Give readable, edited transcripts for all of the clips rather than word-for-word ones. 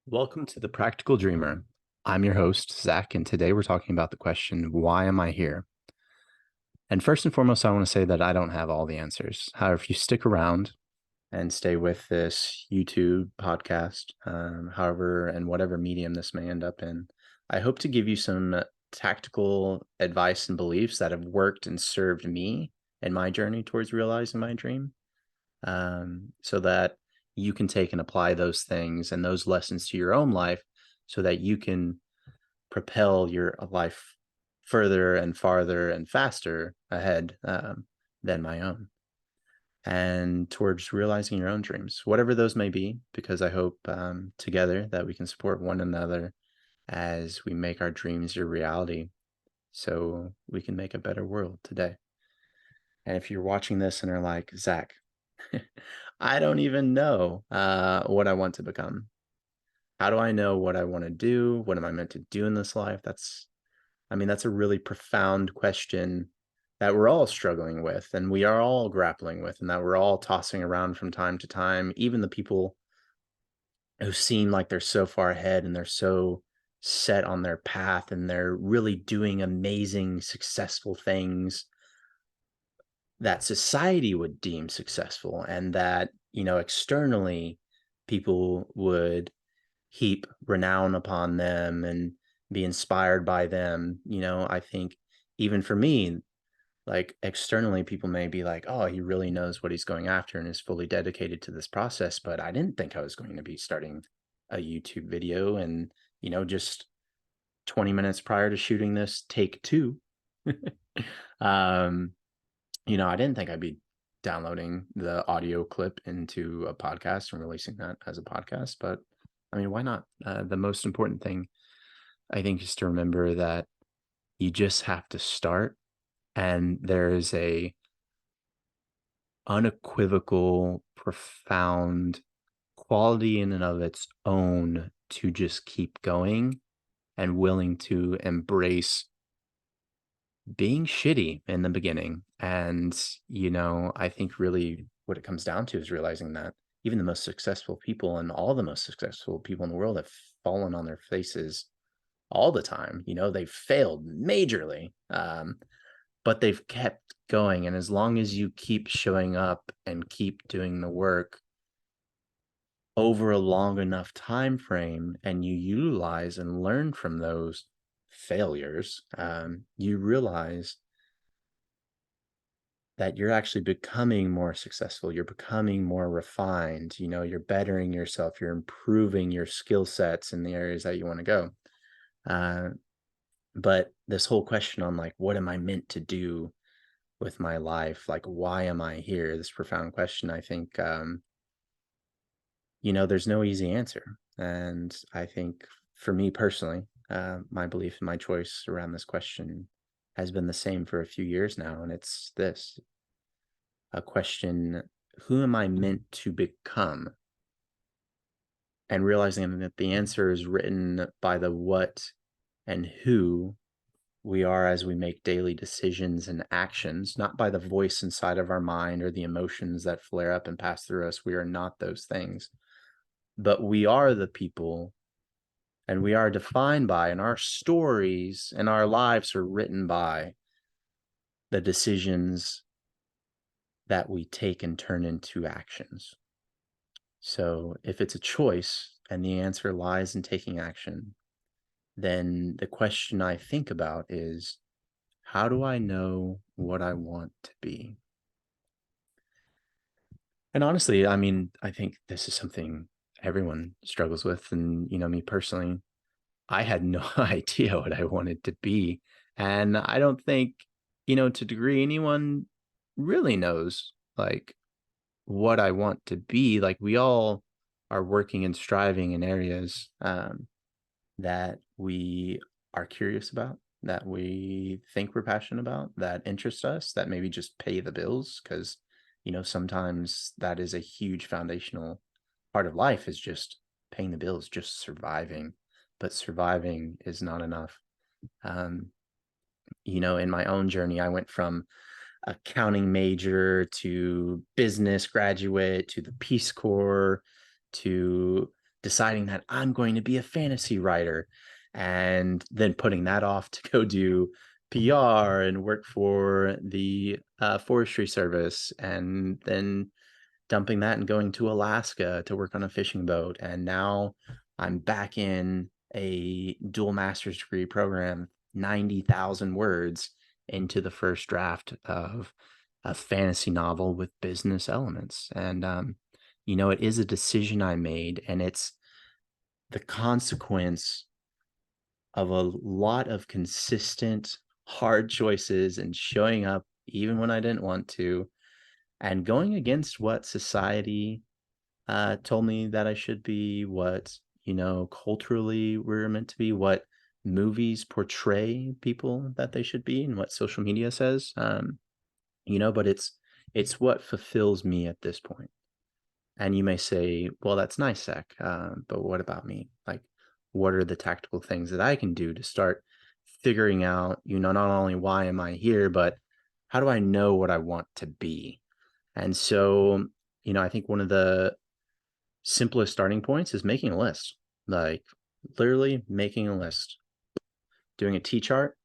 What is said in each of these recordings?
Welcome to the Practical Dreamer. I'm your host, Zach, and today we're talking about the question, why am I here? And first and foremost, I want to say that I don't have all the answers. However, if you stick around and stay with this YouTube podcast, however, and whatever medium this may end up in, I hope to give you some tactical advice and beliefs that have worked and served me in my journey towards realizing my dream, so that you can take and apply those things and those lessons to your own life so that you can propel your life further and farther and faster ahead than my own and towards realizing your own dreams, whatever those may be, because I hope together that we can support one another as we make our dreams a reality so we can make a better world today. And if you're watching this and are like, Zach, I don't even know what I want to become. How do I know what I want to do? What am I meant to do in this life? That's a really profound question that we're all struggling with and we are all grappling with, and that we're all tossing around from time to time. Even the people who seem like they're so far ahead and they're so set on their path and they're really doing amazing, successful things that society would deem successful and that, externally people would heap renown upon them and be inspired by them. I think even for me, like externally, people may be like, oh, he really knows what he's going after and is fully dedicated to this process. But I didn't think I was going to be starting a YouTube video. And, just 20 minutes prior to shooting this, take two, um, I didn't think I'd be downloading the audio clip into a podcast and releasing that as a podcast. But why not? The most important thing, I think, is to remember that you just have to start. And there is a unequivocal, profound quality in and of its own to just keep going and willing to embrace being shitty in the beginning. And, I think really what it comes down to is realizing that even the most successful people and all the most successful people in the world have fallen on their faces all the time. They've failed majorly, but they've kept going. And as long as you keep showing up and keep doing the work over a long enough time frame and you utilize and learn from those failures, you realize that you're actually becoming more successful. You're becoming more refined. You're bettering yourself. You're improving your skill sets in the areas that you want to go. Uh, but this whole question on like, what am I meant to do with my life? Like, why am I here? This profound question, I think, there's no easy answer. And I think for me personally, my belief and my choice around this question has been the same for a few years now. And it's this a question: who am I meant to become? And realizing that the answer is written by the what and who we are as we make daily decisions and actions, not by the voice inside of our mind or the emotions that flare up and pass through us. We are not those things, but we are the people, and we are defined by, and our stories and our lives are written by the decisions that we take and turn into actions. So if it's a choice and the answer lies in taking action, then the question I think about is, how do I know what I want to be? And honestly, I think this is something everyone struggles with. And, me personally, I had no idea what I wanted to be. And I don't think, to degree anyone really knows like what I want to be. Like we all are working and striving in areas that we are curious about, that we think we're passionate about, that interest us, that maybe just pay the bills. Because, sometimes that is a huge foundational part of life, is just paying the bills, just surviving. But surviving is not enough. Um, in my own journey, I went from accounting major to business graduate to the Peace Corps to deciding that I'm going to be a fantasy writer, and then putting that off to go do PR and work for the Forestry Service, and then dumping that and going to Alaska to work on a fishing boat. And now I'm back in a dual master's degree program, 90,000 words into the first draft of a fantasy novel with business elements. And, it is a decision I made, and it's the consequence of a lot of consistent, hard choices and showing up even when I didn't want to, and going against what society told me that I should be, what, culturally we're meant to be, what movies portray people that they should be, and what social media says. But it's what fulfills me at this point. And you may say, well, that's nice, Zach, but what about me? Like, what are the tactical things that I can do to start figuring out, not only why am I here, but how do I know what I want to be? And so, I think one of the simplest starting points is making a list, like literally making a list, doing a T-chart.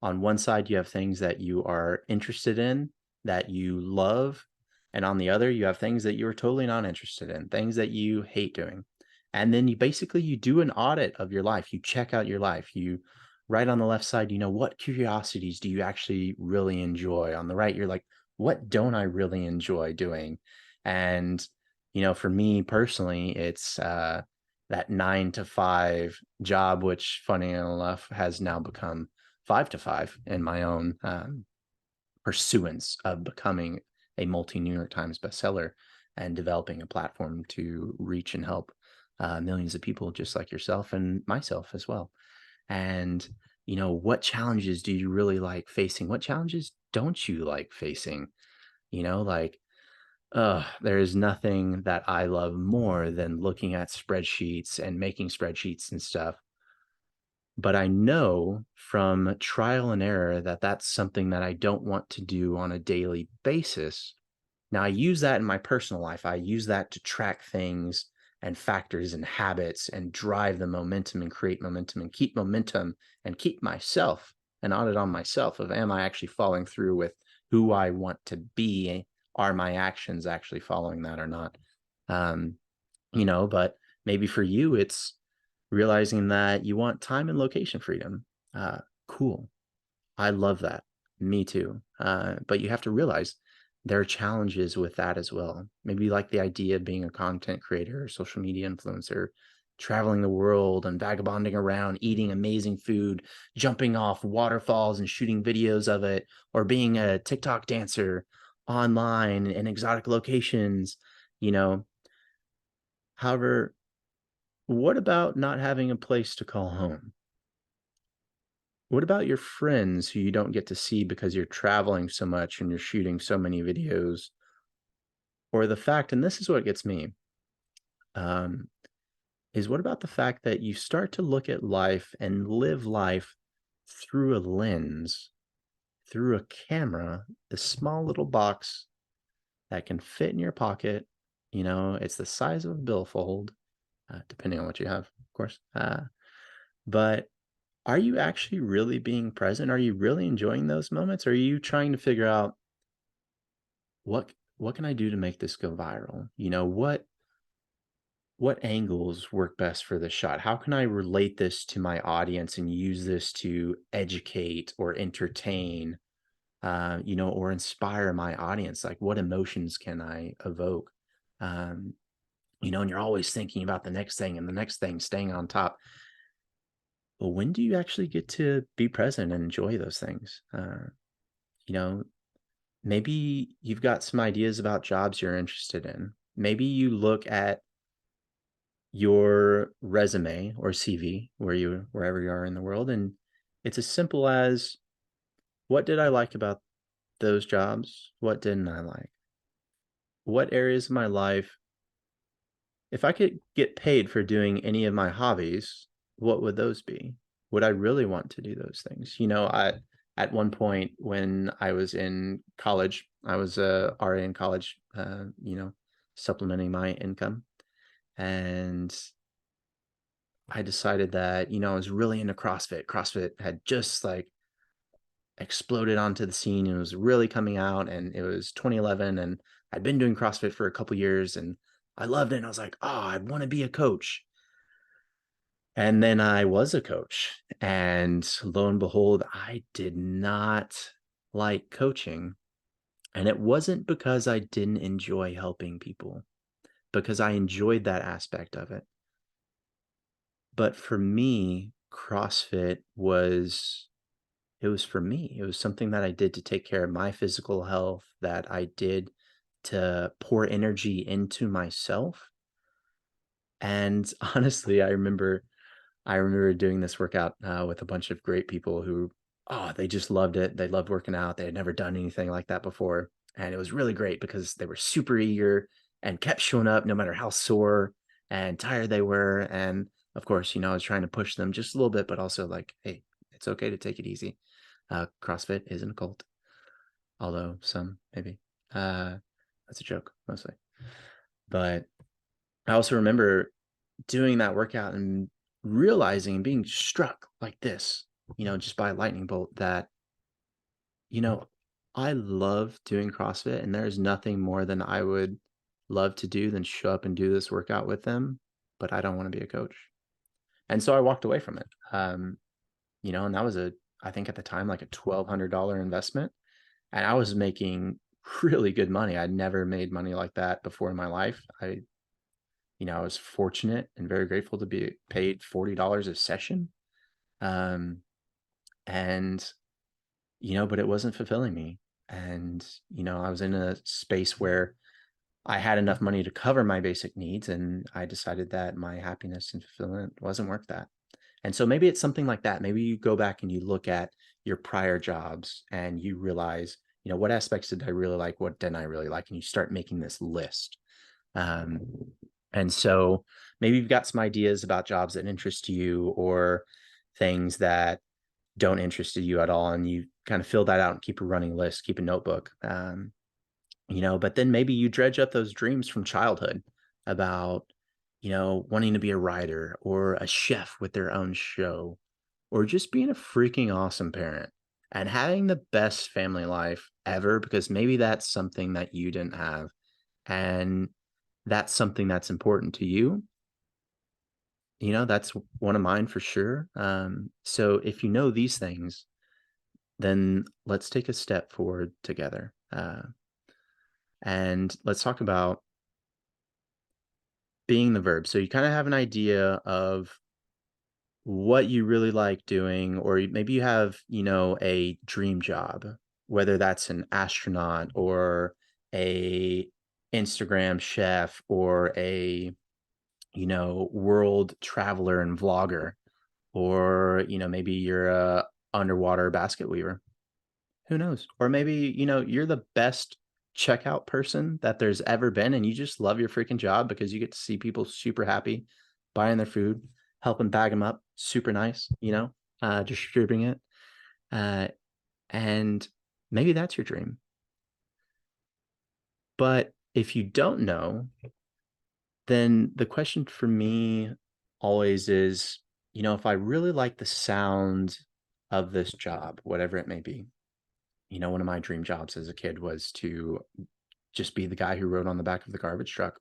On one side, you have things that you are interested in, that you love. And on the other, you have things that you're totally not interested in, things that you hate doing. And then you do an audit of your life. You check out your life. You write on the left side, what curiosities do you actually really enjoy? On the right, you're like, what don't I really enjoy doing? And, for me personally, it's that 9 to 5 job, which funny enough has now become 5 to 5 in my own pursuance of becoming a multi-New York Times bestseller and developing a platform to reach and help millions of people just like yourself and myself as well. And, what challenges do you really like facing? What challenges don't you like facing? Like, there is nothing that I love more than looking at spreadsheets and making spreadsheets and stuff. But I know from trial and error that that's something that I don't want to do on a daily basis. Now, I use that in my personal life. I use that to track things and factors and habits and drive the momentum and create momentum and keep myself an audit on myself of, am I actually following through with who I want to be? Are my actions actually following that or not? But maybe for you, it's realizing that you want time and location freedom. Cool. I love that. Me too. But you have to realize there are challenges with that as well. Maybe you like the idea of being a content creator or social media influencer, traveling the world and vagabonding around, eating amazing food, jumping off waterfalls and shooting videos of it, or being a TikTok dancer online in exotic locations, you know. However, what about not having a place to call home? What about your friends who you don't get to see because you're traveling so much and you're shooting so many videos? Or the fact, and this is what gets me, um, is what about the fact that you start to look at life and live life through a lens, through a camera, this small little box that can fit in your pocket? It's the size of a billfold, depending on what you have, of course. But are you actually really being present? Are you really enjoying those moments? Or are you trying to figure out what can I do to make this go viral? What angles work best for this shot? How can I relate this to my audience and use this to educate or entertain, or inspire my audience? Like, what emotions can I evoke? And you're always thinking about the next thing and the next thing, staying on top. Well, when do you actually get to be present and enjoy those things? You know, Maybe you've got some ideas about jobs you're interested in. Maybe you look at your resume or CV wherever you are in the world, and it's as simple as, what did I like about those jobs? What didn't I like? What areas of my life, if I could get paid for doing any of my hobbies, what would those be? Would I really want to do those things? At one point when I was in college, I was a RA in college, supplementing my income. And I decided that, I was really into CrossFit. CrossFit had just like exploded onto the scene and was really coming out. And it was 2011. And I'd been doing CrossFit for a couple years and I loved it. And I was like, oh, I want to be a coach. And then I was a coach. And lo and behold, I did not like coaching. And it wasn't because I didn't enjoy helping people, because I enjoyed that aspect of it. But for me, CrossFit it was for me. It was something that I did to take care of my physical health, that I did to pour energy into myself. And honestly, I remember doing this workout with a bunch of great people who, oh, they just loved it. They loved working out. They had never done anything like that before. And it was really great because they were super eager and kept showing up no matter how sore and tired they were. And of course, I was trying to push them just a little bit, but also like, hey, it's okay to take it easy. CrossFit isn't a cult, although some maybe. Uh, that's a joke mostly. But I also remember doing that workout and realizing and being struck like this, just by a lightning bolt that, you know, I love doing CrossFit and there's nothing more than I would love to do than show up and do this workout with them, but I don't want to be a coach. And so I walked away from it. And that was I think at the time, like a $1,200 investment. And I was making really good money. I'd never made money like that before in my life. I was fortunate and very grateful to be paid $40 a session. Um, and, but it wasn't fulfilling me. And, I was in a space where I had enough money to cover my basic needs. And I decided that my happiness and fulfillment wasn't worth that. And so maybe it's something like that. Maybe you go back and you look at your prior jobs and you realize, what aspects did I really like? What didn't I really like? And you start making this list. Um, and so maybe you've got some ideas about jobs that interest you or things that don't interest you at all. And you kind of fill that out and keep a running list, keep a notebook. But then maybe you dredge up those dreams from childhood about, wanting to be a writer or a chef with their own show or just being a freaking awesome parent and having the best family life ever, because maybe that's something that you didn't have. And that's something that's important to you. That's one of mine for sure. So if you know these things, then let's take a step forward together. And let's talk about being the verb. So you kind of have an idea of what you really like doing, or maybe you have, a dream job, whether that's an astronaut or a Instagram chef or a, world traveler and vlogger, or, maybe you're a underwater basket weaver. Who knows? Or maybe, you're the best checkout person that there's ever been, and you just love your freaking job because you get to see people super happy buying their food, helping bag them up, super nice, distributing it. And maybe that's your dream. But if you don't know, then the question for me always is, if I really like the sound of this job, whatever it may be, one of my dream jobs as a kid was to just be the guy who rode on the back of the garbage truck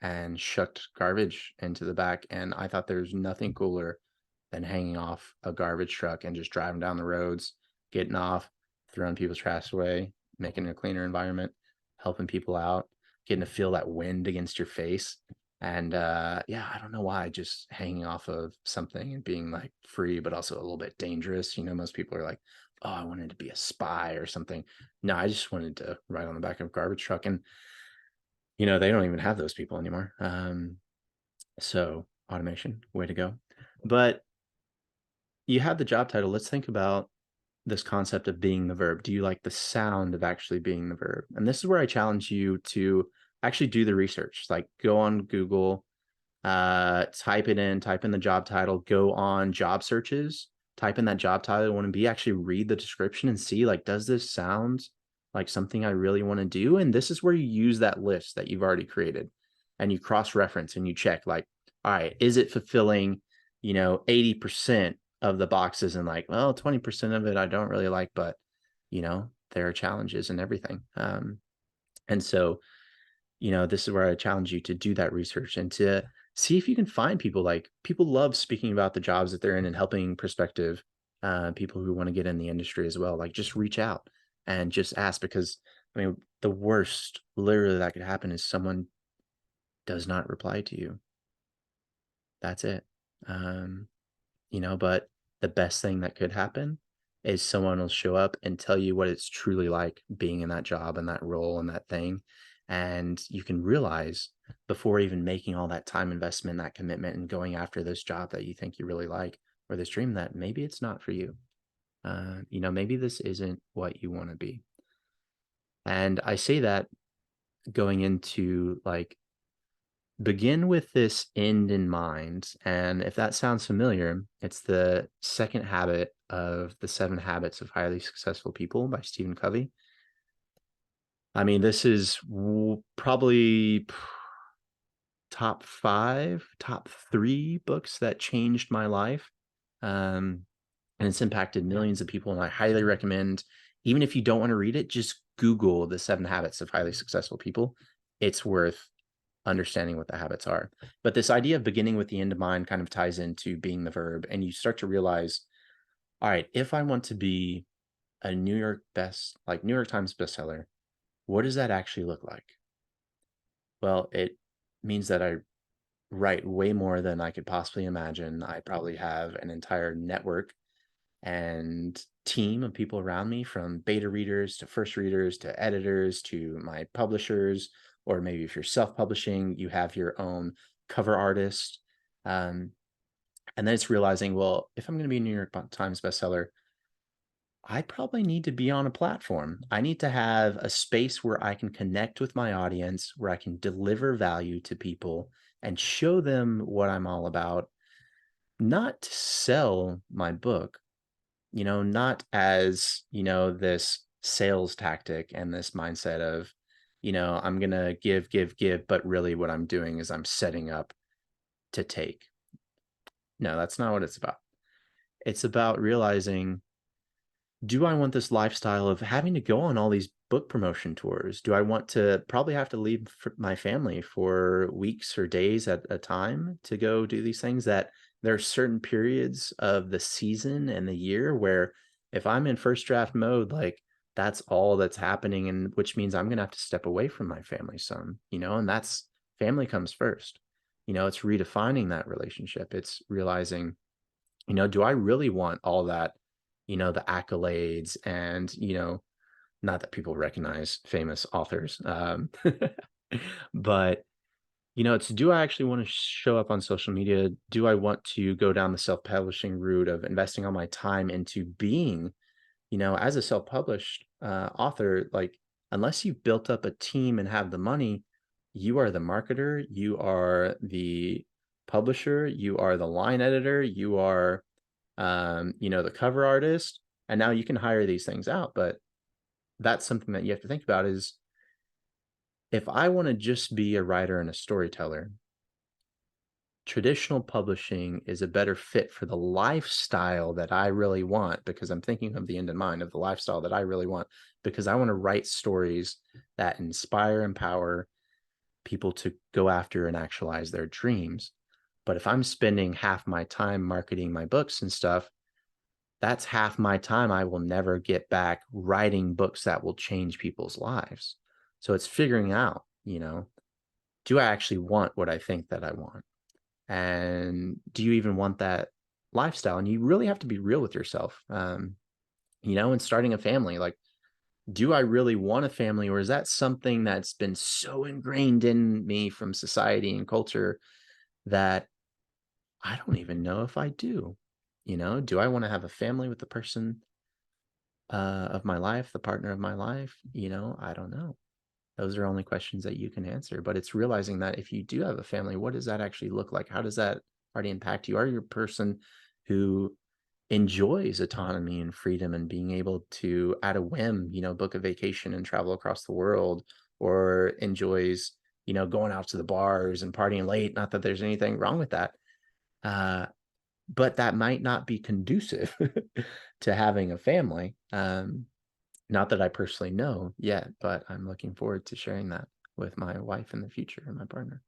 and shucked garbage into the back. And I thought there's nothing cooler than hanging off a garbage truck and just driving down the roads, getting off, throwing people's trash away, making a cleaner environment, helping people out, getting to feel that wind against your face. And yeah, I don't know why, just hanging off of something and being like free, but also a little bit dangerous. Most people are like, oh, I wanted to be a spy or something. No, I just wanted to ride on the back of a garbage truck. And, they don't even have those people anymore. So automation, way to go. But you have the job title. Let's think about this concept of being the verb. Do you like the sound of actually being the verb? And this is where I challenge you to actually do the research. Like go on Google, type in the job title, go on job searches, type in that job title you want to be, actually read the description and see, like, does this sound like something I really want to do? And this is where you use that list that you've already created and you cross-reference and you check, like, all right, is it fulfilling 80% of the boxes and like, well, 20% of it I don't really like, but there are challenges and everything. And so, this is where I challenge you to do that research and to see if you can find people. Like, people love speaking about the jobs that they're in and helping prospective people who want to get in the industry as well. Like, just reach out and just ask, because I mean, the worst literally that could happen is someone does not reply to you. That's it. But the best thing that could happen is someone will show up and tell you what it's truly like being in that job and that role and that thing. And you can realize, before even making all that time investment, that commitment, and going after this job that you think you really like, or this dream, that maybe it's not for you. Maybe this isn't what you want to be. And I say that going into, like, begin with this end in mind. And if that sounds familiar, it's the second habit of the 7 Habits of Highly Successful People by Stephen Covey. I mean, this is probably top 5, top 3 books that changed my life. And it's impacted millions of people. And I highly recommend, even if you don't want to read it, just Google the 7 Habits of Highly Successful People. It's worth understanding what the habits are. But this idea of beginning with the end in mind kind of ties into being the verb, and you start to realize, all right, if I want to be a New York Times bestseller, what does that actually look like? Well, it means that I write way more than I could possibly imagine. I probably have an entire network and team of people around me, from beta readers to first readers to editors to my publishers, or maybe if you're self-publishing, you have your own cover artist. And then it's realizing, well, if I'm going to be a New York Times bestseller, I probably need to be on a platform. I need to have a space where I can connect with my audience, where I can deliver value to people and show them what I'm all about, not to sell my book, not as, this sales tactic and this mindset of, I'm going to give, but really what I'm doing is I'm setting up to take. No, that's not what it's about. It's about realizing, do I want this lifestyle of having to go on all these book promotion tours? Do I want to probably have to leave my family for weeks or days at a time to go do these things? That there are certain periods of the season and the year where, if I'm in first draft mode, like, that's all that's happening, and which means I'm going to have to step away from my family some, and that's, family comes first. It's redefining that relationship. It's realizing, do I really want all that, the accolades and, not that people recognize famous authors, but, it's, do I actually want to show up on social media? Do I want to go down the self-publishing route of investing all my time into being, as a self-published author? Like, unless you've built up a team and have the money, you are the marketer, you are the publisher, you are the line editor, you are, the cover artist, and now you can hire these things out. But that's something that you have to think about, is, if I want to just be a writer and a storyteller, traditional publishing is a better fit for the lifestyle that I really want, because I'm thinking of the end in mind, of the lifestyle that I really want, because I want to write stories that inspire, empower people to go after and actualize their dreams. But if I'm spending half my time marketing my books and stuff, that's half my time I will never get back writing books that will change people's lives. So it's figuring out, do I actually want what I think that I want? And do you even want that lifestyle? And you really have to be real with yourself. And starting a family, like, do I really want a family, or is that something that's been so ingrained in me from society and culture that I don't even know if I do? Do I want to have a family with the person of my life, the partner of my life? I don't know. Those are only questions that you can answer. But it's realizing that if you do have a family, what does that actually look like? How does that already impact you? Are you a person who enjoys autonomy and freedom and being able to, at a whim, book a vacation and travel across the world, or enjoys, going out to the bars and partying late? Not that there's anything wrong with that. but that might not be conducive to having a family. Not that I personally know yet, but I'm looking forward to sharing that with my wife in the future and my partner.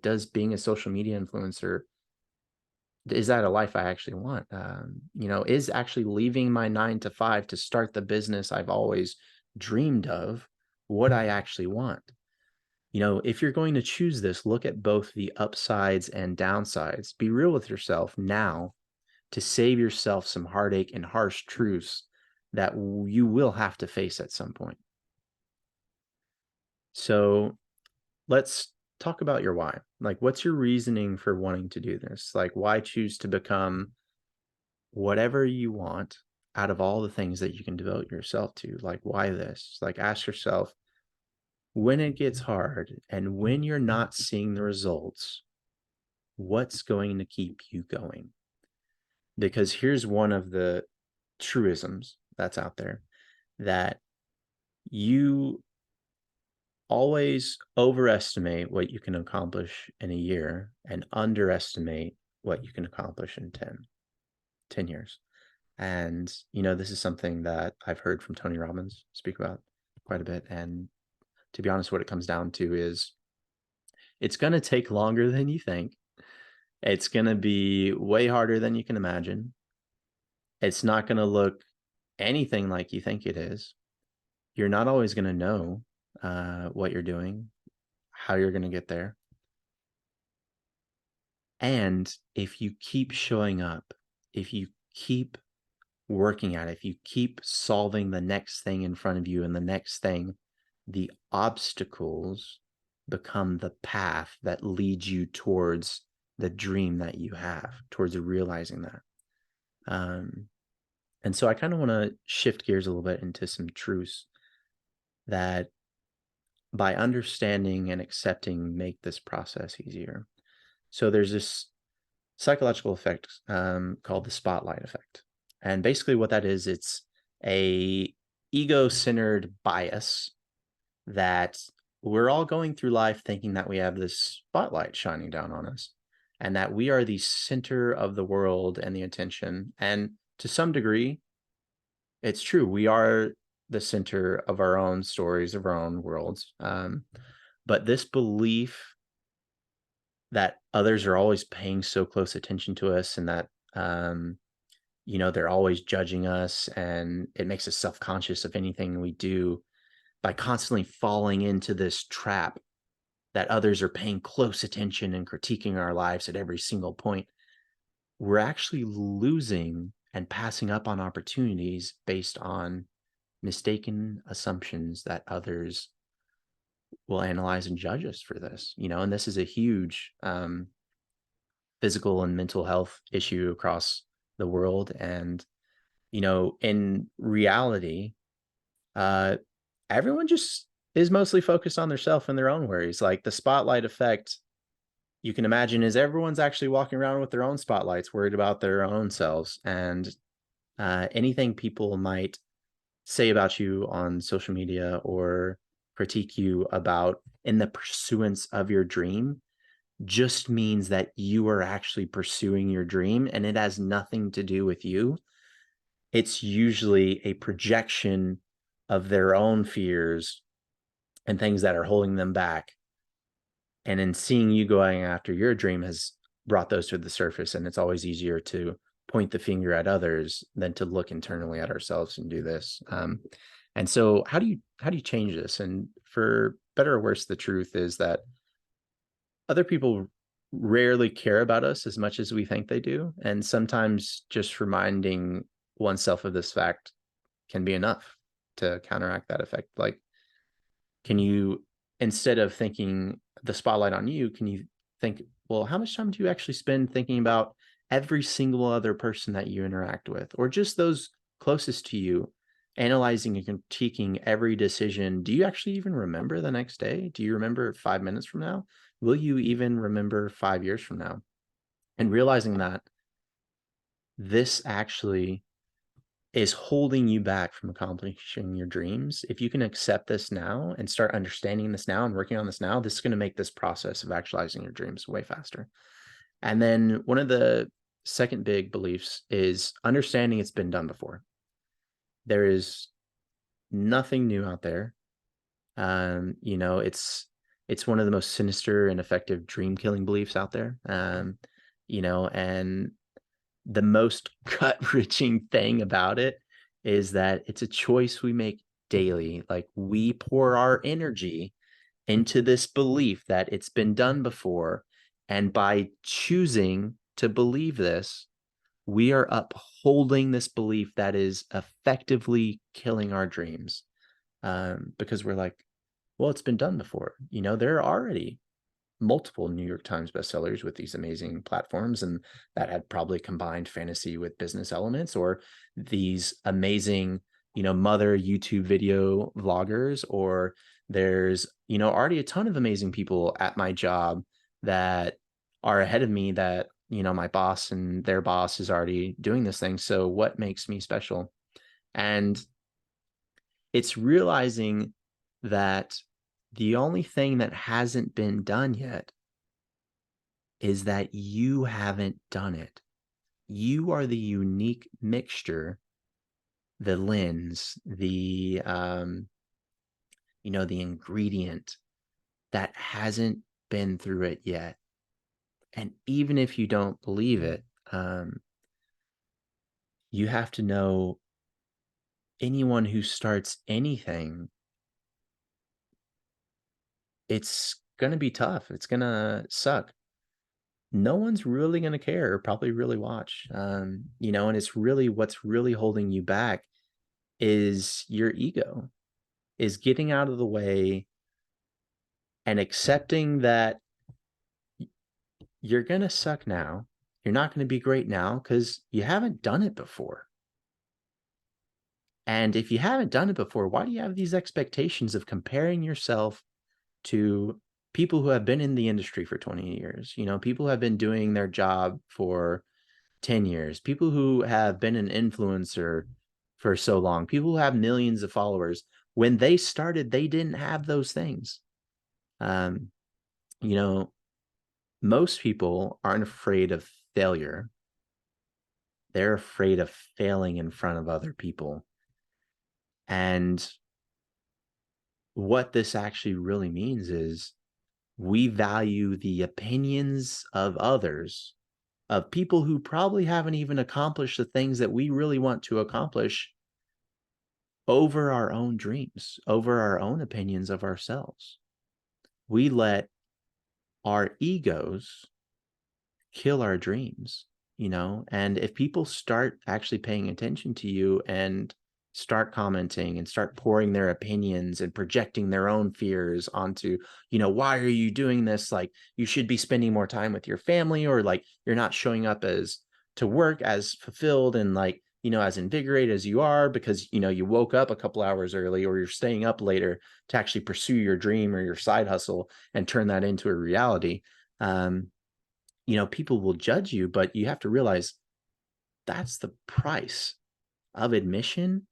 Does being a social media influencer, is that a life I actually want? Is actually leaving my 9 to 5 to start the business I've always dreamed of what I actually want? If you're going to choose this, look at both the upsides and downsides. Be real with yourself now to save yourself some heartache and harsh truths that you will have to face at some point. So let's talk about your why. Like, what's your reasoning for wanting to do this? Like, why choose to become whatever you want out of all the things that you can devote yourself to? Like, why this? Like, ask yourself, when it gets hard and when you're not seeing the results, what's going to keep you going? Because here's one of the truisms that's out there, that you always overestimate what you can accomplish in a year and underestimate what you can accomplish in 10 years. And, this is something that I've heard from Tony Robbins speak about quite a bit. And to be honest, what it comes down to is it's going to take longer than you think. It's going to be way harder than you can imagine. It's not going to look anything like you think it is. You're not always going to know what you're doing, how you're going to get there. And if you keep showing up, if you keep working at it, if you keep solving the next thing in front of you and the next thing, the obstacles become the path that leads you towards the dream that you have, towards realizing that. And so I kind of want to shift gears a little bit into some truths that, by understanding and accepting, make this process easier. So there's this psychological effect called the spotlight effect. And basically what that is, it's a ego-centered bias that we're all going through life thinking that we have this spotlight shining down on us and that we are the center of the world and the attention. And to some degree, it's true. We are the center of our own stories, of our own worlds. But this belief that others are always paying so close attention to us and that, they're always judging us, and it makes us self-conscious of anything we do by constantly falling into this trap that others are paying close attention and critiquing our lives at every single point. We're actually losing and passing up on opportunities based on mistaken assumptions that others will analyze and judge us for this, and this is a huge physical and mental health issue across the world. And, in reality, everyone just is mostly focused on themselves and their own worries. Like, the spotlight effect, you can imagine, is everyone's actually walking around with their own spotlights, worried about their own selves. And anything people might say about you on social media or critique you about in the pursuance of your dream just means that you are actually pursuing your dream, and it has nothing to do with you. It's usually a projection of their own fears and things that are holding them back. And in seeing you going after your dream has brought those to the surface. And it's always easier to point the finger at others than to look internally at ourselves and do this. And so how do you change this? And for better or worse, the truth is that other people rarely care about us as much as we think they do. And sometimes just reminding oneself of this fact can be enough to counteract that effect. Like, can you, instead of thinking the spotlight on you, can you think, well, how much time do you actually spend thinking about every single other person that you interact with, or just those closest to you, analyzing and critiquing every decision? Do you actually even remember the next day? Do you remember 5 minutes from now? Will you even remember 5 years from now? And realizing that this actually is holding you back from accomplishing your dreams. If you can accept this now and start understanding this now and working on this now, this is going to make this process of actualizing your dreams way faster. And then one of the second big beliefs is understanding it's been done before. There is nothing new out there. It's one of the most sinister and effective dream killing beliefs out there. And the most gut-wrenching thing about it is that it's a choice we make daily. Like, we pour our energy into this belief that it's been done before, and by choosing to believe this, we are upholding this belief that is effectively killing our dreams. Because we're like, well, it's been done before. There are already multiple New York Times bestsellers with these amazing platforms, and that had probably combined fantasy with business elements, or these amazing, mother YouTube video vloggers, or there's, already a ton of amazing people at my job that are ahead of me, that, my boss and their boss is already doing this thing. So what makes me special? And it's realizing that the only thing that hasn't been done yet is that you haven't done it. You are the unique mixture, the lens, the the ingredient that hasn't been through it yet. And even if you don't believe it, you have to know, anyone who starts anything, it's gonna be tough. It's gonna suck. No one's really going to care or probably really watch. And it's really, what's really holding you back is your ego, is getting out of the way and accepting that you're going to suck now. You're not going to be great now because you haven't done it before. And if you haven't done it before, why do you have these expectations of comparing yourself to people who have been in the industry for 20 years? People who have been doing their job for 10 years, people who have been an influencer for so long, people who have millions of followers. When they started, they didn't have those things. Most people aren't afraid of failure. They're afraid of failing in front of other people. And what this actually really means is, we value the opinions of others, of people who probably haven't even accomplished the things that we really want to accomplish, over our own dreams, over our own opinions of ourselves. We let our egos kill our dreams, and if people start actually paying attention to you and start commenting and start pouring their opinions and projecting their own fears onto, why are you doing this? Like, you should be spending more time with your family, or like, you're not showing up as to work as fulfilled and like, as invigorated as you are because, you woke up a couple hours early, or you're staying up later to actually pursue your dream or your side hustle and turn that into a reality. People will judge you, but you have to realize that's the price of admission,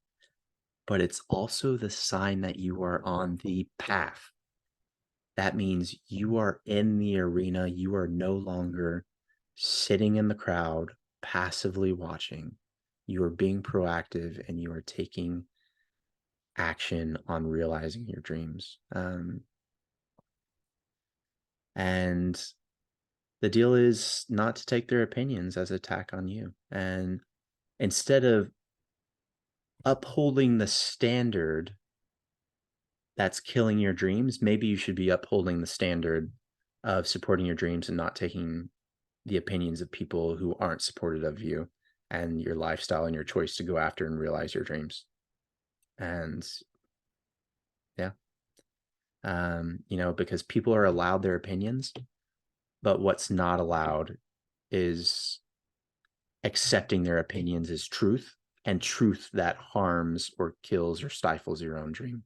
but it's also the sign that you are on the path. That means you are in the arena. You are no longer sitting in the crowd, passively watching. You are being proactive, and you are taking action on realizing your dreams. And the deal is not to take their opinions as an attack on you. And instead of upholding the standard that's killing your dreams, maybe you should be upholding the standard of supporting your dreams and not taking the opinions of people who aren't supportive of you and your lifestyle and your choice to go after and realize your dreams. And yeah, because people are allowed their opinions, but what's not allowed is accepting their opinions as truth, and truth that harms or kills or stifles your own dream.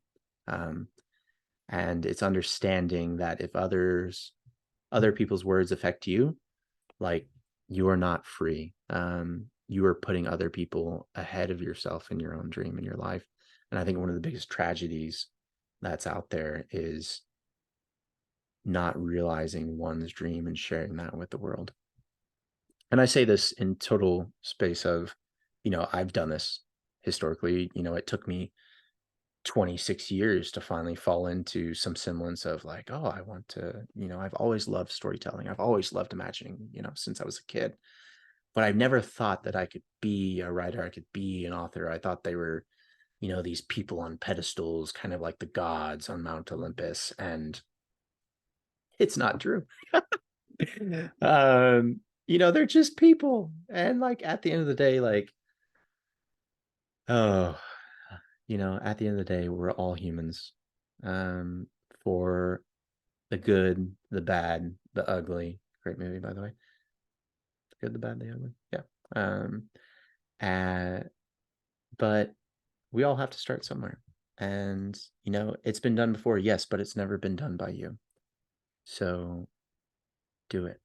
And it's understanding that if other people's words affect you, like, you are not free. You are putting other people ahead of yourself in your own dream in your life. And I think one of the biggest tragedies that's out there is not realizing one's dream and sharing that with the world. And I say this in total space of, I've done this historically. It took me 26 years to finally fall into some semblance of like, oh, I want to, I've always loved storytelling. I've always loved imagining, since I was a kid. But I've never thought that I could be a writer, I could be an author. I thought they were, these people on pedestals, kind of like the gods on Mount Olympus. And it's not true. They're just people. And like at the end of the day, like, oh, at the end of the day, we're all humans. For the good, the bad, the ugly. Great movie, by the way. The good, the bad, the ugly. Yeah. But we all have to start somewhere. And, it's been done before, yes, but it's never been done by you. So do it.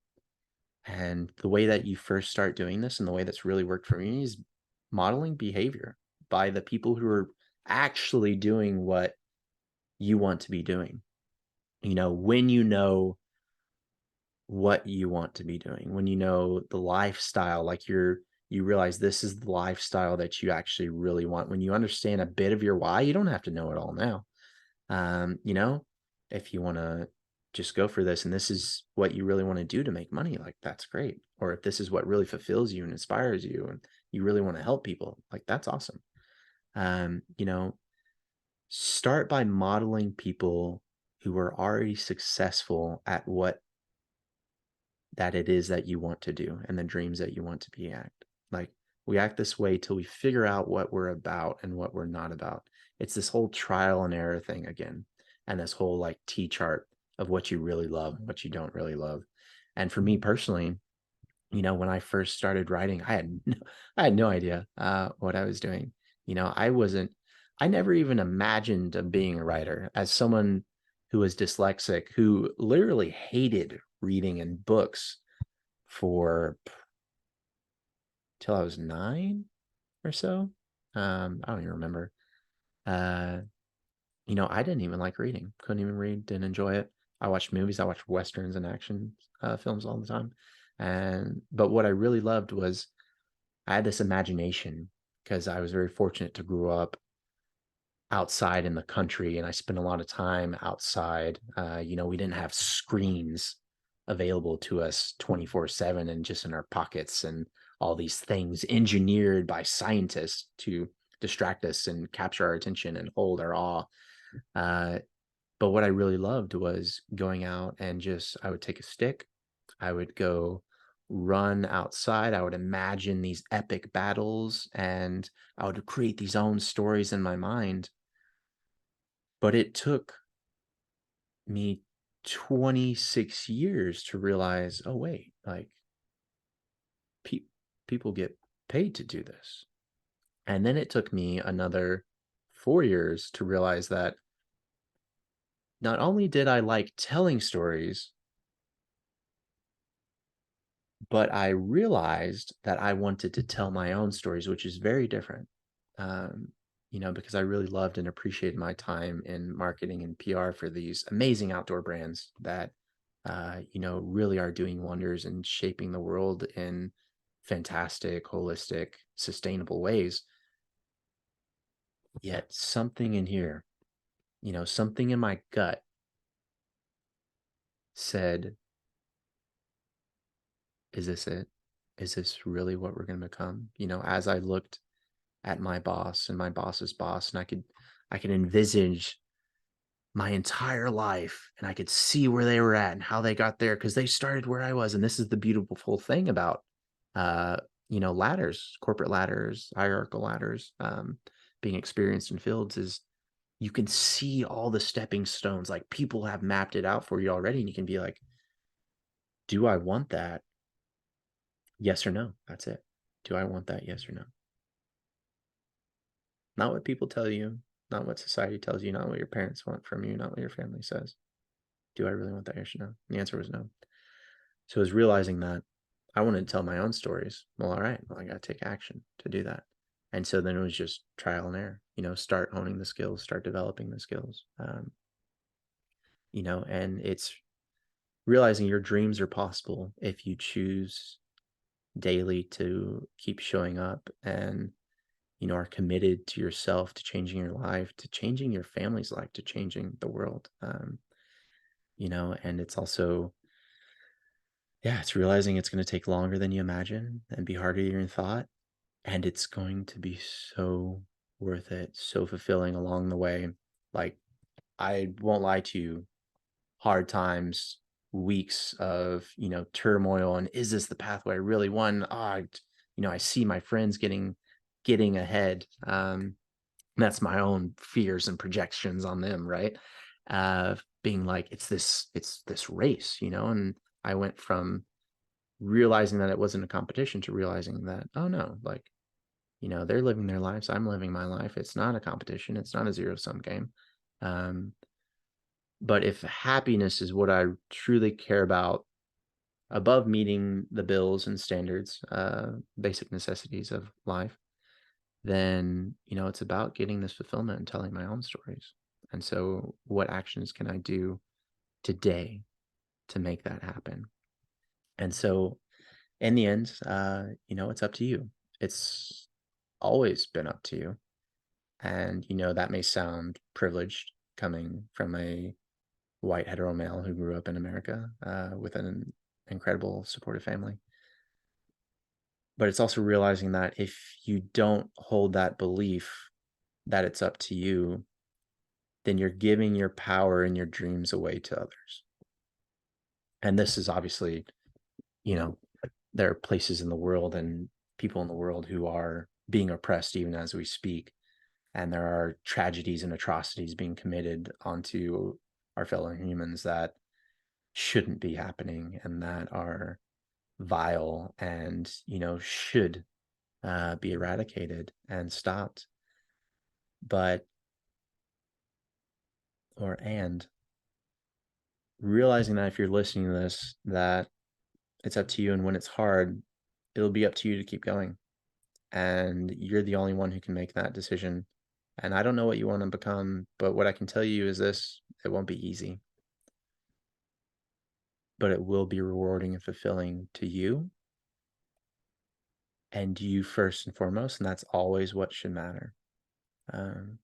And the way that you first start doing this and the way that's really worked for me is modeling behavior by the people who are actually doing what you want to be doing. When you know what you want to be doing, when you know the lifestyle, like you realize this is the lifestyle that you actually really want. When you understand a bit of your why, you don't have to know it all now. If you want to just go for this and this is what you really want to do to make money, like that's great. Or if this is what really fulfills you and inspires you and you really want to help people, like that's awesome. Start by modeling people who are already successful at what that it is that you want to do and the dreams that you want to be at. Like we act this way till we figure out what we're about and what we're not about. It's this whole trial and error thing again, and this whole like T chart of what you really love, what you don't really love. And for me personally, when I first started writing, I had no idea what I was doing. I never even imagined of being a writer. As someone who was dyslexic, who literally hated reading in books for till I was 9 or so. I don't even remember. I didn't even like reading. Couldn't even read. Didn't enjoy it. I watched movies. I watched westerns and action films all the time. But what I really loved was I had this imagination because I was very fortunate to grow up outside in the country and I spent a lot of time outside. We didn't have screens available to us 24/7 and just in our pockets and all these things engineered by scientists to distract us and capture our attention and hold our awe. But what I really loved was going out and I would take a stick, I would go run outside, I would imagine these epic battles, and I would create these own stories in my mind. But it took me 26 years to realize, oh, wait, like people get paid to do this. And then it took me another 4 years to realize that not only did I like telling stories, but I realized that I wanted to tell my own stories, which is very different. Because I really loved and appreciated my time in marketing and PR for these amazing outdoor brands that, really are doing wonders and shaping the world in fantastic, holistic, sustainable ways. Yet something in here, something in my gut said, is this it? Is this really what we're going to become? As I looked at my boss and my boss's boss, and I could envisage my entire life and I could see where they were at and how they got there because they started where I was. And this is the beautiful thing about ladders, corporate ladders, hierarchical ladders, being experienced in fields is you can see all the stepping stones. Like people have mapped it out for you already, and you can be like, do I want that? Yes or no. That's it. Do I want that? Yes or no? Not what people tell you, not what society tells you, not what your parents want from you, not what your family says. Do I really want that? Yes or no? And the answer was no. So I was realizing that I wanted to tell my own stories. Well, all right, well, I got to take action to do that. And so then it was just trial and error, start honing the skills, start developing the skills. And it's realizing your dreams are possible if you choose daily to keep showing up and, are committed to yourself, to changing your life, to changing your family's life, to changing the world. And it's also, yeah, it's realizing it's going to take longer than you imagine and be harder than you thought. And it's going to be so worth it, so fulfilling along the way. Like, I won't lie to you, hard times, weeks of, turmoil, and is this the pathway I really want? I see my friends getting ahead. That's my own fears and projections on them, right? Being like, it's this race, and I went from realizing that it wasn't a competition to realizing that, oh no, like, they're living their lives, I'm living my life. It's not a competition, it's not a zero-sum game. But if happiness is what I truly care about above meeting the bills and standards, basic necessities of life, then, it's about getting this fulfillment and telling my own stories. And so what actions can I do today to make that happen? And so in the end, it's up to you. It's always been up to you. And, that may sound privileged coming from a white hetero male who grew up in America with an incredible supportive family. But it's also realizing that if you don't hold that belief that it's up to you, then you're giving your power and your dreams away to others. And this is obviously, there are places in the world and people in the world who are being oppressed even as we speak. And there are tragedies and atrocities being committed onto our fellow humans that shouldn't be happening and that are vile and, should be eradicated and stopped. But, and realizing that if you're listening to this, that it's up to you, and when it's hard, it'll be up to you to keep going. And you're the only one who can make that decision. And I don't know what you want to become, but what I can tell you is this: it won't be easy, but it will be rewarding and fulfilling to you, and you first and foremost, and that's always what should matter. And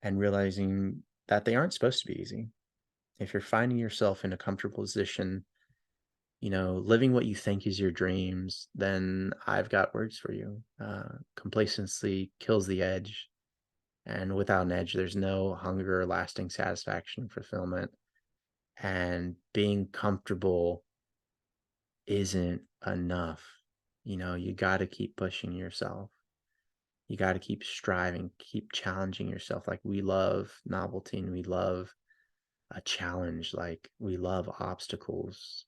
realizing that they aren't supposed to be easy. If you're finding yourself in a comfortable position, living what you think is your dreams, then I've got words for you. Complacency kills the edge. And without an edge, there's no hunger or lasting satisfaction, fulfillment. And being comfortable isn't enough. You got to keep pushing yourself. You got to keep striving, keep challenging yourself. Like, we love novelty and we love a challenge. Like, we love obstacles.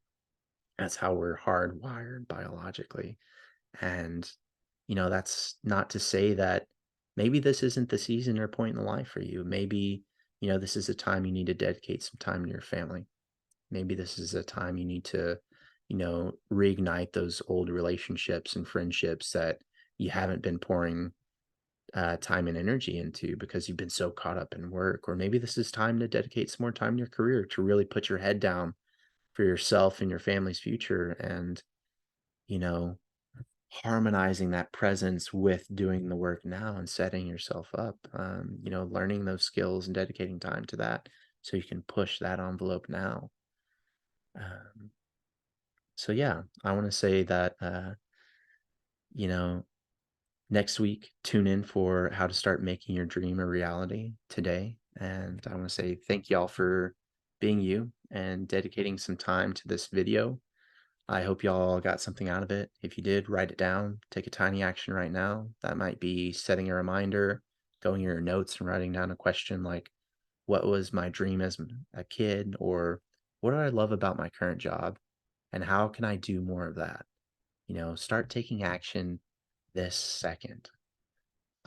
That's how we're hardwired biologically. And, that's not to say that maybe this isn't the season or point in life for you. Maybe, this is a time you need to dedicate some time to your family. Maybe this is a time you need to, reignite those old relationships and friendships that you haven't been pouring time and energy into because you've been so caught up in work. Or maybe this is time to dedicate some more time to your career, to really put your head down for yourself and your family's future, and, you know, harmonizing that presence with doing the work now and setting yourself up, learning those skills and dedicating time to that so you can push that envelope now. So yeah, I want to say that, you know, next week, tune in for how to start making your dream a reality today. And I want to say thank y'all for being you and dedicating some time to this video. I hope y'all got something out of it. If you did, write it down. Take a tiny action right now. That might be setting a reminder, going in your notes and writing down a question like, what was my dream as a kid? Or what do I love about my current job? And how can I do more of that? Start taking action this second.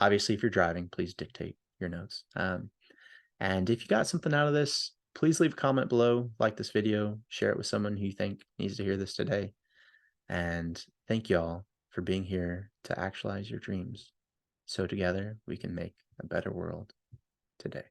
Obviously, if you're driving, please dictate your notes. And if you got something out of this, please leave a comment below, like this video, share it with someone who you think needs to hear this today. And thank y'all for being here to actualize your dreams, so together we can make a better world today.